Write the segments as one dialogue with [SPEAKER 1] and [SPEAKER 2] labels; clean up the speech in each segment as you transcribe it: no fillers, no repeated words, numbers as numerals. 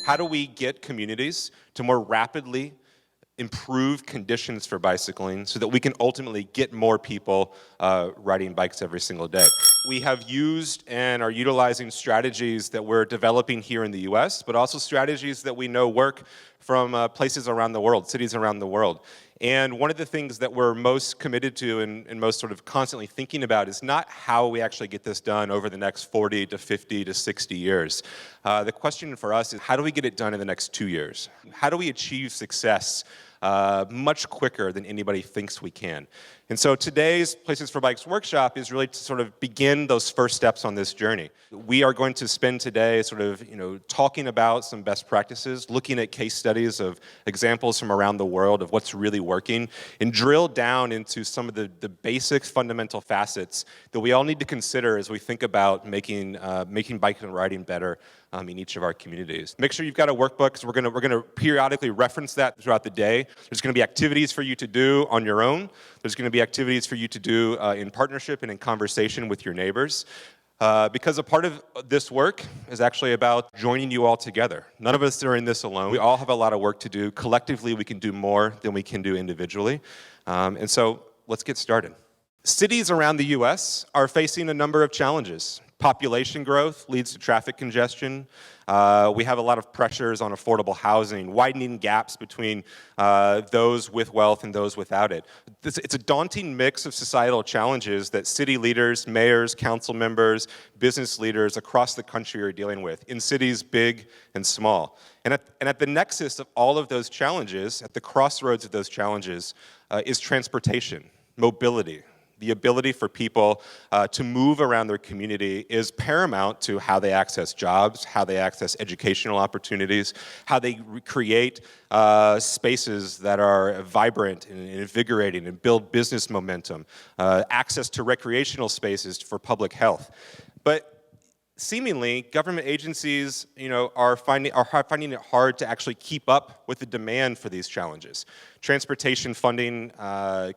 [SPEAKER 1] How do we get communities to more rapidly improve conditions for bicycling so that we can ultimately get more people riding bikes every single day? We have used and are utilizing strategies that we're developing here in the US, but also strategies that we know work from places around the world, cities around the world. And one of the things that we're most committed to and most sort of constantly thinking about is not how we actually get this done over the next 40 to 50 to 60 years. The question for us is, how do we get it done in the next 2 years? How do we achieve success much quicker than anybody thinks we can? And so today's Places for Bikes workshop is really to sort of begin those first steps on this journey. We are going to spend today sort of, talking about some best practices, looking at case studies of examples from around the world of what's really working, and drill down into some of the basic fundamental facets that we all need to consider as we think about making biking and riding better in each of our communities. Make sure you've got a workbook, because we're gonna periodically reference that throughout the day. There's gonna be activities for you to do on your own. There's gonna be activities for you to do in partnership and in conversation with your neighbors. Because a part of this work is actually about joining you all together. None of us are in this alone. We all have a lot of work to do. Collectively, we can do more than we can do individually. And so let's get started. Cities around the US are facing a number of challenges. Population growth leads to traffic congestion. We have a lot of pressures on affordable housing, widening gaps between those with wealth and those without it. It's a daunting mix of societal challenges that city leaders, mayors, council members, business leaders across the country are dealing with, in cities big and small. And at the nexus of all of those challenges, at the crossroads of those challenges, is transportation, mobility. The ability for people to move around their community is paramount to how they access jobs, how they access educational opportunities, how they create spaces that are vibrant and invigorating and build business momentum, access to recreational spaces for public health. But seemingly, government agencies, are finding it hard to actually keep up with the demand for these challenges. Transportation funding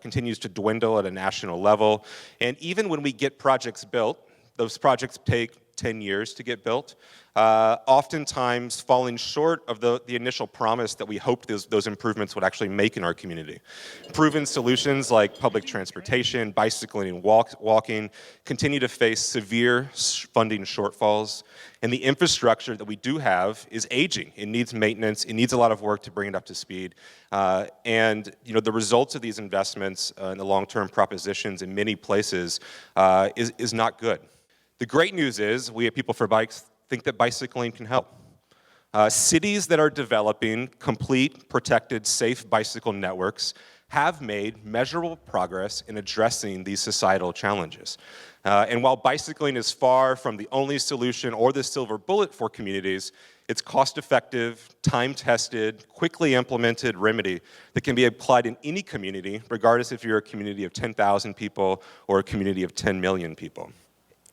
[SPEAKER 1] continues to dwindle at a national level, and even when we get projects built, those projects take 10 years to get built, oftentimes falling short of the initial promise that we hoped those improvements would actually make in our community. Proven solutions like public transportation, bicycling, and walking continue to face severe funding shortfalls, and the infrastructure that we do have is aging. It needs maintenance. It needs a lot of work to bring it up to speed. And the results of these investments and the long-term propositions in many places is not good. The great news is, we at People for Bikes think that bicycling can help. Cities that are developing complete, protected, safe bicycle networks have made measurable progress in addressing these societal challenges. And while bicycling is far from the only solution or the silver bullet for communities, it's cost-effective, time-tested, quickly implemented remedy that can be applied in any community, regardless if you're a community of 10,000 people or a community of 10 million people.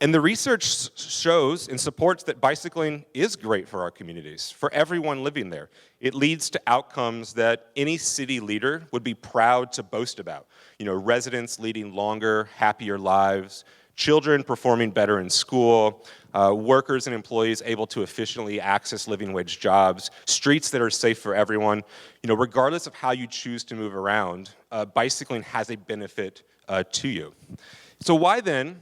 [SPEAKER 1] And the research shows and supports that bicycling is great for our communities, for everyone living there. It leads to outcomes that any city leader would be proud to boast about. Residents leading longer, happier lives, children performing better in school, workers and employees able to efficiently access living wage jobs, streets that are safe for everyone. Regardless of how you choose to move around, bicycling has a benefit to you. So why then,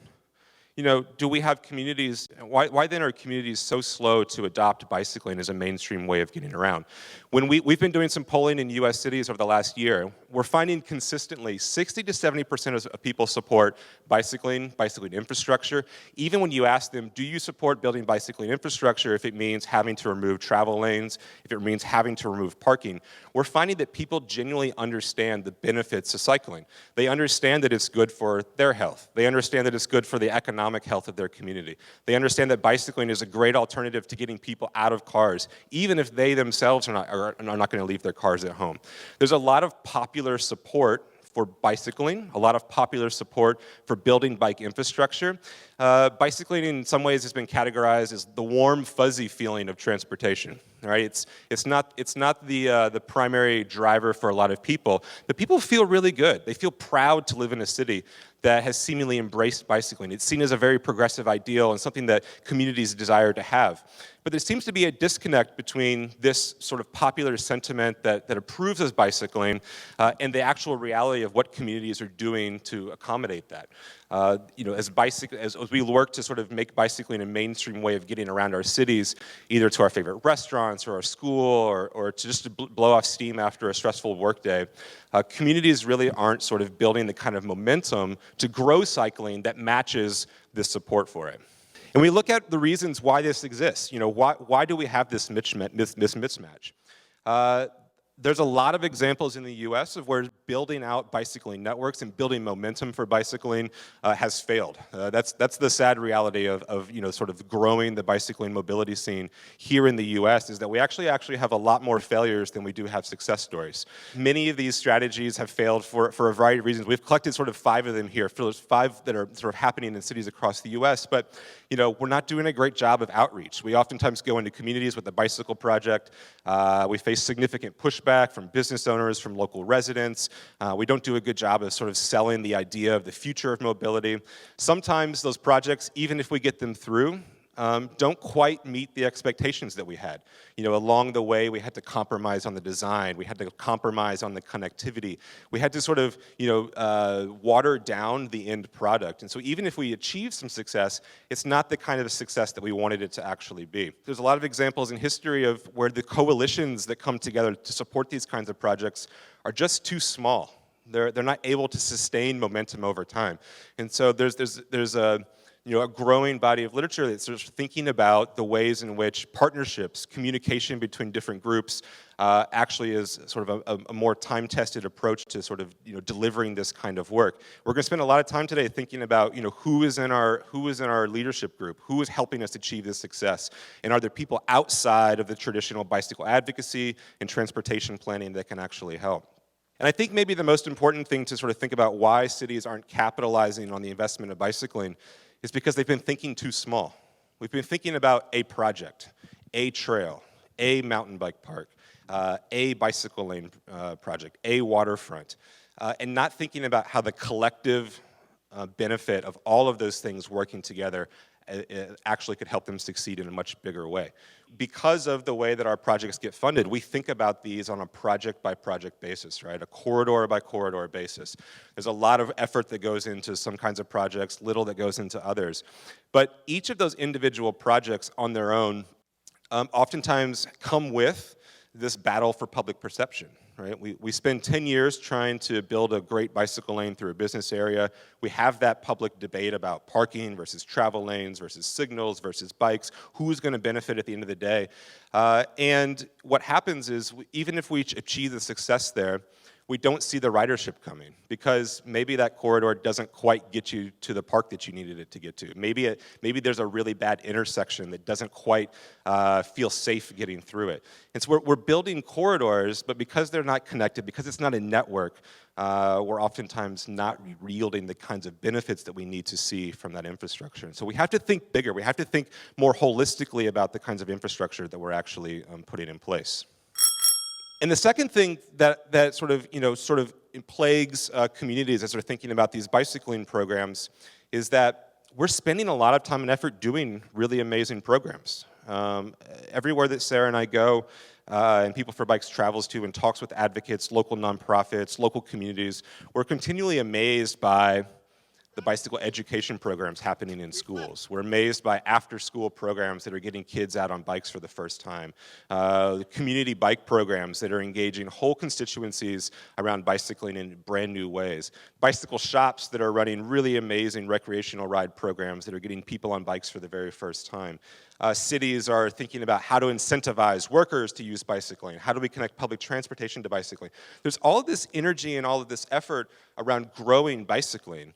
[SPEAKER 1] do we have communities, why then are communities so slow to adopt bicycling as a mainstream way of getting around? When we've been doing some polling in US cities over the last year, we're finding consistently 60 to 70% of people support bicycling infrastructure. Even when you ask them, do you support building bicycling infrastructure if it means having to remove travel lanes, if it means having to remove parking, we're finding that people genuinely understand the benefits of cycling. They understand that it's good for their health. They understand that it's good for the economic health of their community. They understand that bicycling is a great alternative to getting people out of cars, even if they themselves are not going to leave their cars at home. There's a lot of popular support for bicycling, a lot of popular support for building bike infrastructure. Bicycling in some ways has been categorized as the warm, fuzzy feeling of transportation. Right? It's not the primary driver for a lot of people, but people feel really good. They feel proud to live in a city that has seemingly embraced bicycling. It's seen as a very progressive ideal and something that communities desire to have. But there seems to be a disconnect between this sort of popular sentiment that approves of bicycling and the actual reality of what communities are doing to accommodate that. As we work to sort of make bicycling a mainstream way of getting around our cities, either to our favorite restaurants or our school or to just to blow off steam after a stressful workday, communities really aren't sort of building the kind of momentum to grow cycling that matches the support for it. And we look at the reasons why this exists. Why do we have this mismatch? There's a lot of examples in the US of where building out bicycling networks and building momentum for bicycling has failed. That's the sad reality of sort of growing the bicycling mobility scene here in the US, is that we actually have a lot more failures than we do have success stories. Many of these strategies have failed for a variety of reasons. We've collected sort of 5 of them here. There's 5 that are sort of happening in cities across the US, but we're not doing a great job of outreach. We oftentimes go into communities with the bicycle project. We face significant pushback from business owners, from local residents. We don't do a good job of sort of selling the idea of the future of mobility. Sometimes those projects, even if we get them through, don't quite meet the expectations that we had. Along the way, we had to compromise on the design. We had to compromise on the connectivity. We had to sort of, water down the end product. And so even if we achieve some success, it's not the kind of success that we wanted it to actually be. There's a lot of examples in history of where the coalitions that come together to support these kinds of projects are just too small. They're not able to sustain momentum over time. And so there's a growing body of literature that's sort of thinking about the ways in which partnerships, communication between different groups, actually is sort of a more time-tested approach to sort of delivering this kind of work. We're going to spend a lot of time today thinking about who is in our leadership group, who is helping us achieve this success, and are there people outside of the traditional bicycle advocacy and transportation planning that can actually help. And I think maybe the most important thing to sort of think about why cities aren't capitalizing on the investment of bicycling is because they've been thinking too small. We've been thinking about a project, a trail, a mountain bike park, a bicycle lane project, a waterfront, and not thinking about how the collective benefit of all of those things working together actually could help them succeed in a much bigger way. Because of the way that our projects get funded, we think about these on a project-by-project basis, right? A corridor-by-corridor basis. There's a lot of effort that goes into some kinds of projects, little that goes into others. But each of those individual projects on their own oftentimes come with this battle for public perception. Right? We spend 10 years trying to build a great bicycle lane through a business area. We have that public debate about parking versus travel lanes versus signals versus bikes, who's going to benefit at the end of the day. And what happens is, even if we achieve the success there, we don't see the ridership coming because maybe that corridor doesn't quite get you to the park that you needed it to get to. Maybe there's a really bad intersection that doesn't quite feel safe getting through it. And so we're building corridors, but because they're not connected, because it's not a network, we're oftentimes not yielding the kinds of benefits that we need to see from that infrastructure. And so we have to think bigger. We have to think more holistically about the kinds of infrastructure that we're actually putting in place. And the second thing that sort of plagues communities as they're thinking about these bicycling programs is that we're spending a lot of time and effort doing really amazing programs. Everywhere that Sarah and I go, and PeopleForBikes travels to and talks with advocates, local nonprofits, local communities, we're continually amazed by the bicycle education programs happening in schools. We're amazed by after-school programs that are getting kids out on bikes for the first time. The community bike programs that are engaging whole constituencies around bicycling in brand new ways. Bicycle shops that are running really amazing recreational ride programs that are getting people on bikes for the very first time. Cities are thinking about how to incentivize workers to use bicycling. How do we connect public transportation to bicycling? There's all of this energy and all of this effort around growing bicycling.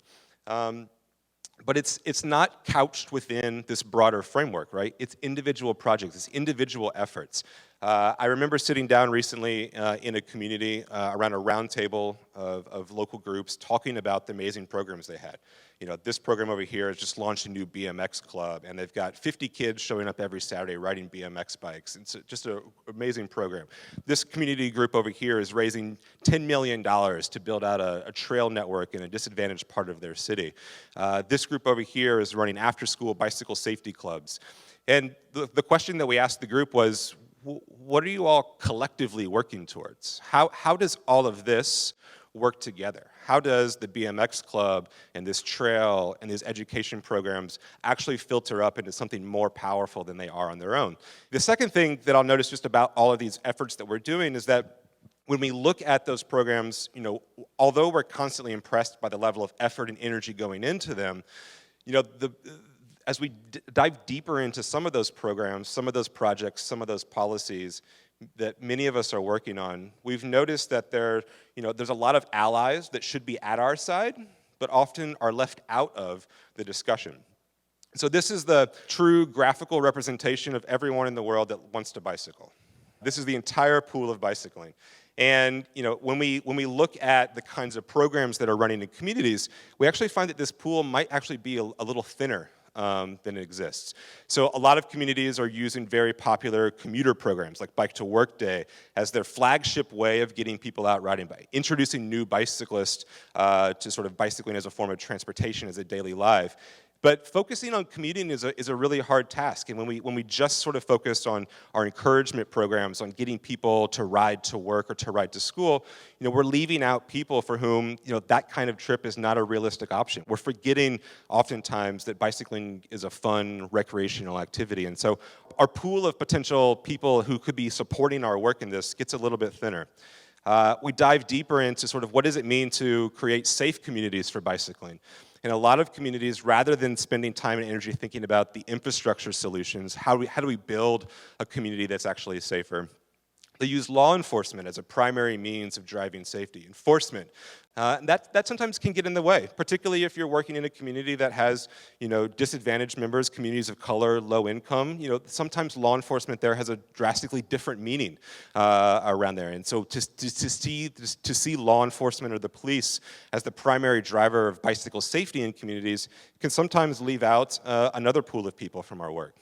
[SPEAKER 1] But it's not couched within this broader framework, right? It's individual projects, it's individual efforts. I remember sitting down recently in a community around a round table of local groups talking about the amazing programs they had. You know, this program over here has just launched a new BMX club, and they've got 50 kids showing up every Saturday riding BMX bikes. It's just an amazing program. This community group over here is raising $10 million to build out a trail network in a disadvantaged part of their city. This group over here is running after-school bicycle safety clubs. And the question that we asked the group was, what are you all collectively working towards? How does all of this work together? How does the BMX club and this trail and these education programs actually filter up into something more powerful than they are on their own? The second thing that I'll notice just about all of these efforts that we're doing is that when we look at those programs, you know, although we're constantly impressed by the level of effort and energy going into them, you know, as we dive deeper into some of those programs, some of those projects, some of those policies that many of us are working on, we've noticed that there's a lot of allies that should be at our side, but often are left out of the discussion. So this is the true graphical representation of everyone in the world that wants to bicycle. This is the entire pool of bicycling. And you know, when we look at the kinds of programs that are running in communities, we actually find that this pool might actually be a little thinner than it exists. So a lot of communities are using very popular commuter programs like Bike to Work Day as their flagship way of getting people out riding bike, introducing new bicyclists to sort of bicycling as a form of transportation as a daily life. But focusing on commuting is a really hard task. And when we just sort of focus on our encouragement programs, on getting people to ride to work or to ride to school, you know, we're leaving out people for whom, you know, that kind of trip is not a realistic option. We're forgetting oftentimes that bicycling is a fun recreational activity. And so our pool of potential people who could be supporting our work in this gets a little bit thinner. We dive deeper into sort of what does it mean to create safe communities for bicycling. In a lot of communities, rather than spending time and energy thinking about the infrastructure solutions, how do we build a community that's actually safer? They use law enforcement as a primary means of driving safety. Enforcement, that sometimes can get in the way, particularly if you're working in a community that has, you know, disadvantaged members, communities of color, low income. You know, sometimes law enforcement there has a drastically different meaning around there. And so to see law enforcement or the police as the primary driver of bicycle safety in communities can sometimes leave out another pool of people from our work.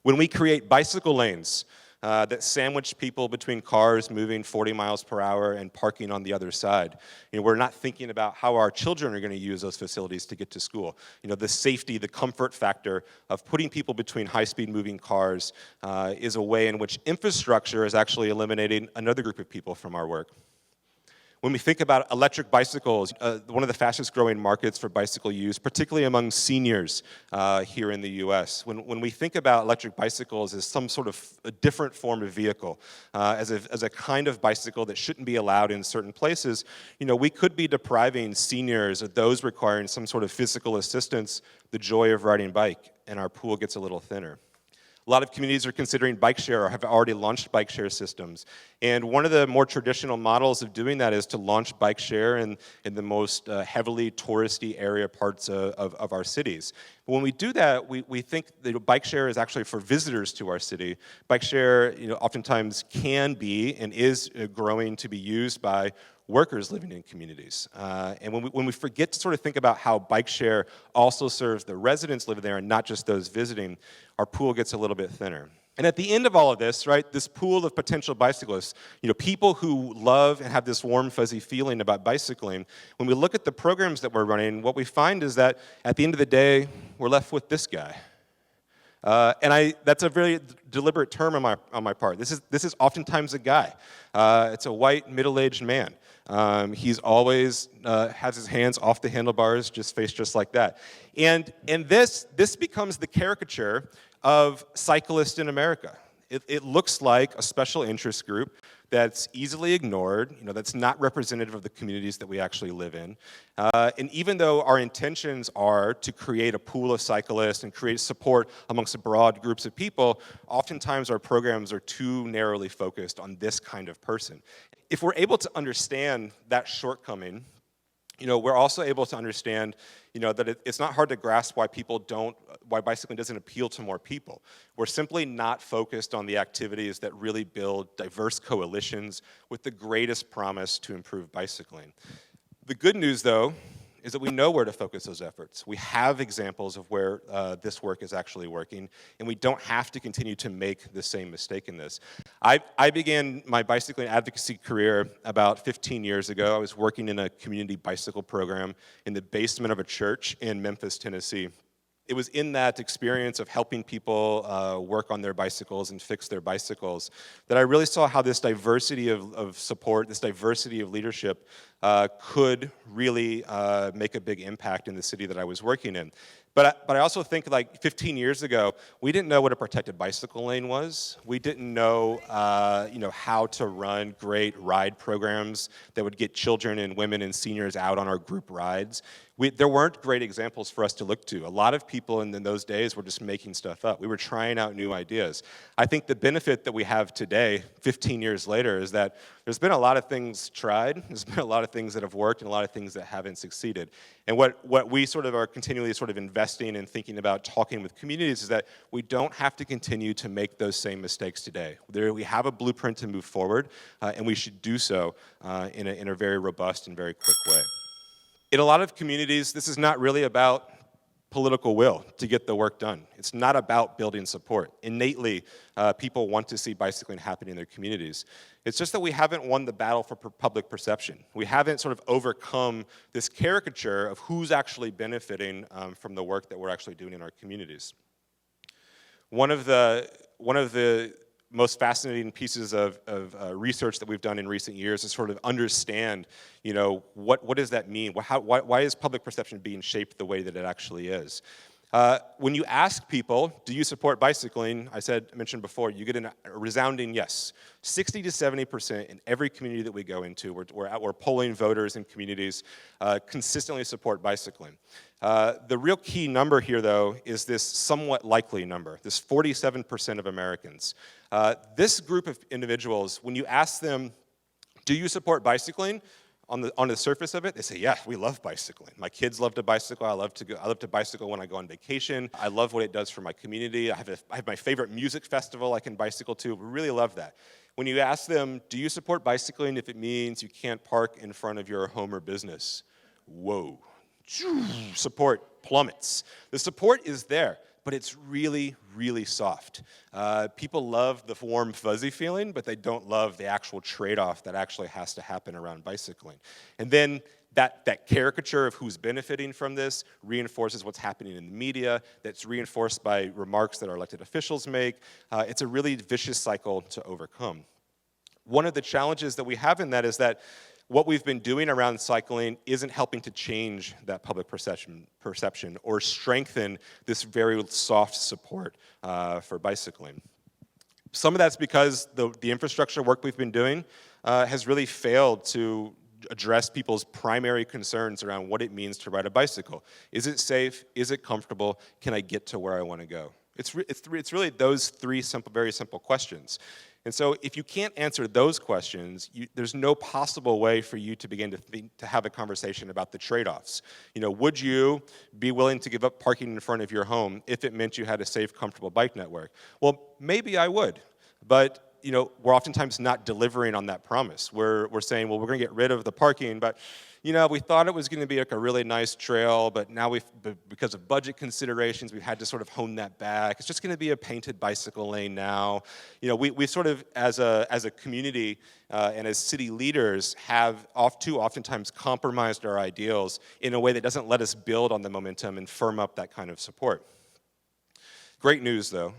[SPEAKER 1] When we create bicycle lanes that sandwich people between cars moving 40 miles per hour and parking on the other side. You know, we're not thinking about how our children are going to use those facilities to get to school. You know, the safety, the comfort factor of putting people between high-speed moving cars is a way in which infrastructure is actually eliminating another group of people from our work. When we think about electric bicycles, one of the fastest growing markets for bicycle use, particularly among seniors here in the US, when we think about electric bicycles as some sort of a different form of vehicle, as a kind of bicycle that shouldn't be allowed in certain places, you know, we could be depriving seniors or those requiring some sort of physical assistance the joy of riding bike, and our pool gets a little thinner. A lot of communities are considering bike share or have already launched bike share systems. And one of the more traditional models of doing that is to launch bike share in the most heavily touristy area parts of our cities. But when we do that, we think that bike share is actually for visitors to our city. Bike share, you know, oftentimes can be and is growing to be used by workers living in communities. And when we forget to sort of think about how bike share also serves the residents living there and not just those visiting, our pool gets a little bit thinner. And at the end of all of this, right, this pool of potential bicyclists, you know, people who love and have this warm, fuzzy feeling about bicycling, when we look at the programs that we're running, what we find is that at the end of the day, we're left with this guy. That's a very deliberate term on my part. This is oftentimes a guy. It's a white, middle-aged man. He's always has his hands off the handlebars, faced just like that. And this becomes the caricature of cyclists in America. It looks like a special interest group that's easily ignored, you know, that's not representative of the communities that we actually live in. And even though our intentions are to create a pool of cyclists and create support amongst broad groups of people, oftentimes our programs are too narrowly focused on this kind of person. If we're able to understand that shortcoming, We're also able to understand, that it's not hard to grasp why why bicycling doesn't appeal to more people. We're simply not focused on the activities that really build diverse coalitions with the greatest promise to improve bicycling. The good news, though, is that we know where to focus those efforts. We have examples of where this work is actually working, and we don't have to continue to make the same mistake in this. I began my bicycling advocacy career about 15 years ago. I was working in a community bicycle program in the basement of a church in Memphis, Tennessee. It was in that experience of helping people work on their bicycles and fix their bicycles that I really saw how this diversity of support, this diversity of leadership could really make a big impact in the city that I was working in. But I also think, like, 15 years ago, we didn't know what a protected bicycle lane was. We didn't know, how to run great ride programs that would get children and women and seniors out on our group rides. There weren't great examples for us to look to. A lot of people in those days were just making stuff up. We were trying out new ideas. I think the benefit that we have today, 15 years later, is that there's been a lot of things tried. There's been a lot of things that have worked and a lot of things that haven't succeeded. And what we sort of are continually sort of investing and thinking about, talking with communities, is that we don't have to continue to make those same mistakes today. We have a blueprint to move forward, and we should do so in a very robust and very quick way. In a lot of communities, this is not really about political will to get the work done. It's not about building support. Innately, people want to see bicycling happen in their communities. It's just that we haven't won the battle for public perception. We haven't sort of overcome this caricature of who's actually benefiting from the work that we're actually doing in our communities. One of the most fascinating pieces of research that we've done in recent years is sort of understand, what does that mean? Why is public perception being shaped the way that it actually is? When you ask people, do you support bicycling? I mentioned before, you get a resounding yes. 60 to 70% in every community that we go into, we're polling voters in communities, consistently support bicycling. The real key number here, though, is this somewhat likely number, this 47% of Americans. This group of individuals, when you ask them, do you support bicycling? On the surface of it, they say, yeah, we love bicycling. My kids love to bicycle. I love to bicycle when I go on vacation. I love what it does for my community. I have my favorite music festival I can bicycle to. We really love that. When you ask them, do you support bicycling if it means you can't park in front of your home or business? Whoa. Support plummets. The support is there, but it's really, really soft. People love the warm, fuzzy feeling, but they don't love the actual trade-off that actually has to happen around bicycling. And then that caricature of who's benefiting from this reinforces what's happening in the media, that's reinforced by remarks that our elected officials make. It's a really vicious cycle to overcome. One of the challenges that we have in that is that what we've been doing around cycling isn't helping to change that public perception or strengthen this very soft support for bicycling. Some of that's because the infrastructure work we've been doing has really failed to address people's primary concerns around what it means to ride a bicycle. Is it safe? Is it comfortable? Can I get to where I want to go? It's really those three very simple questions. And so if you can't answer those questions, there's no possible way for you to begin to have a conversation about the trade-offs. Would you be willing to give up parking in front of your home if it meant you had a safe, comfortable bike network? Well, maybe I would, but we're oftentimes not delivering on that promise. We're saying, well, we're going to get rid of the parking, but we thought it was going to be like a really nice trail, but now because of budget considerations, we've had to sort of hone that back. It's just going to be a painted bicycle lane now. We sort of, as a community and as city leaders, have oftentimes compromised our ideals in a way that doesn't let us build on the momentum and firm up that kind of support. Great news, though.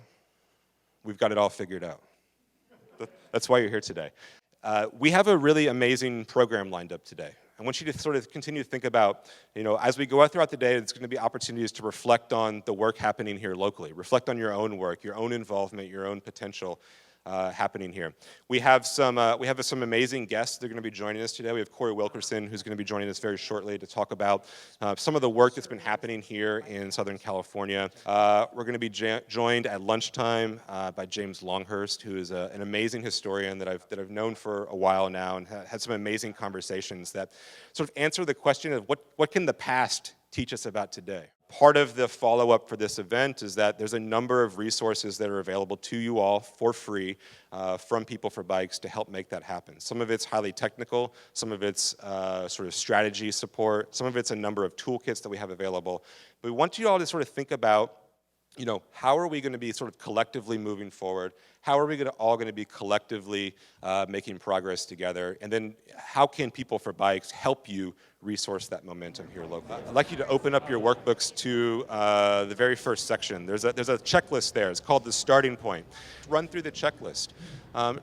[SPEAKER 1] We've got it all figured out. That's why you're here today. We have a really amazing program lined up today. I want you to sort of continue to think about, as we go out throughout the day, there's going to be opportunities to reflect on the work happening here locally, reflect on your own work, your own involvement, your own potential. happening here. We have some amazing guests that are going to be joining us today. We have Corey Wilkerson, who's going to be joining us very shortly to talk about some of the work that's been happening here in Southern California. We're going to be joined at lunchtime by James Longhurst, who is an amazing historian that I've known for a while now, and had some amazing conversations that sort of answer the question of what can the past teach us about today. Part of the follow-up for this event is that there's a number of resources that are available to you all for free from PeopleForBikes to help make that happen. Some of it's highly technical, some of it's sort of strategy support, some of it's a number of toolkits that we have available. But we want you all to sort of think about, you know, how are we going to be sort of collectively moving forward? How are we all going to be collectively making progress together? And then how can PeopleForBikes help you resource that momentum here locally? I'd like you to open up your workbooks to the very first section. There's a checklist there. It's called the starting point. Run through the checklist.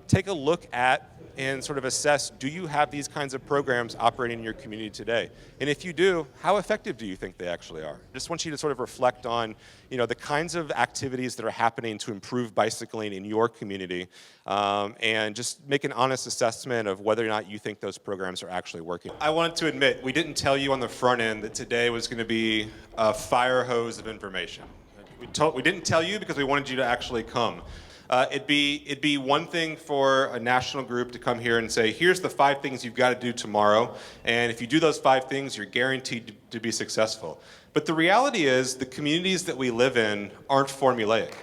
[SPEAKER 1] Take a look at and sort of assess, do you have these kinds of programs operating in your community today? And if you do, how effective do you think they actually are? I just want you to sort of reflect on, you know, the kinds of activities that are happening to improve bicycling in your community, and just make an honest assessment of whether or not you think those programs are actually working. I wanted to admit, we didn't tell you on the front end that today was going to be a fire hose of information. We didn't tell you because we wanted you to actually come. It'd be one thing for a national group to come here and say, here's the 5 things you've got to do tomorrow, and if you do those 5 things, you're guaranteed to be successful. But the reality is, the communities that we live in aren't formulaic.